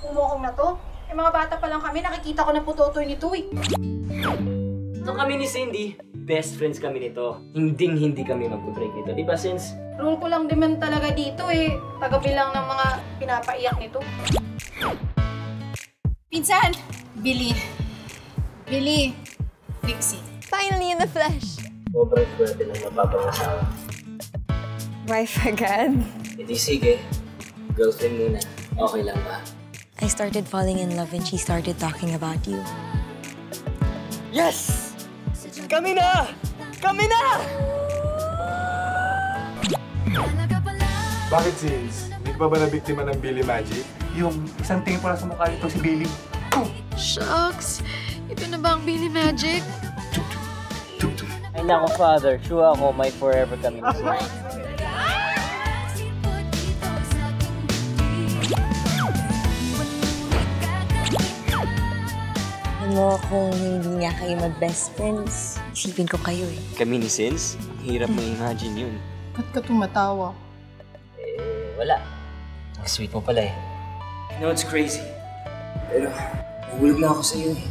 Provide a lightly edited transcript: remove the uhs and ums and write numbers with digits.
Umukong na to. Eh, mga bata pa lang kami, nakikita ko na putotoy nito eh. So kami ni Cindy, best friends kami nito. Hindi kami mag-break nito. Di ba, Sins? Rule ko lang din talaga dito eh. Tagabilang ng mga pinapaiyak nito. Pinsan! Billy. Trixie. Finally in the flesh. Sobrang swerte ng napapangasawa. Wife agad? Hindi sige. Girlfriend muna. Okay lang ba? I started falling in love when she started talking about you. Yes! Kami na! Kami na! Bakit sis? Hindi pa ba nabiktima ng Billy Magic? Yung isang tingin pa lang sa mukha nito si Billy. Shucks! Ito na ba ang Billy Magic? Ay nako, Father. Sure ako, may forever kami ni Cindy. Ano kung hindi nga kayo mag-best friends, isipin ko kayo eh. Kami ni Sins? Ang hirap ma-imagine yun. Ba't ka tumatawa? Wala. Ang sweet mo pala eh. You know, it's crazy. Pero, nahulog na ako sa'yo eh.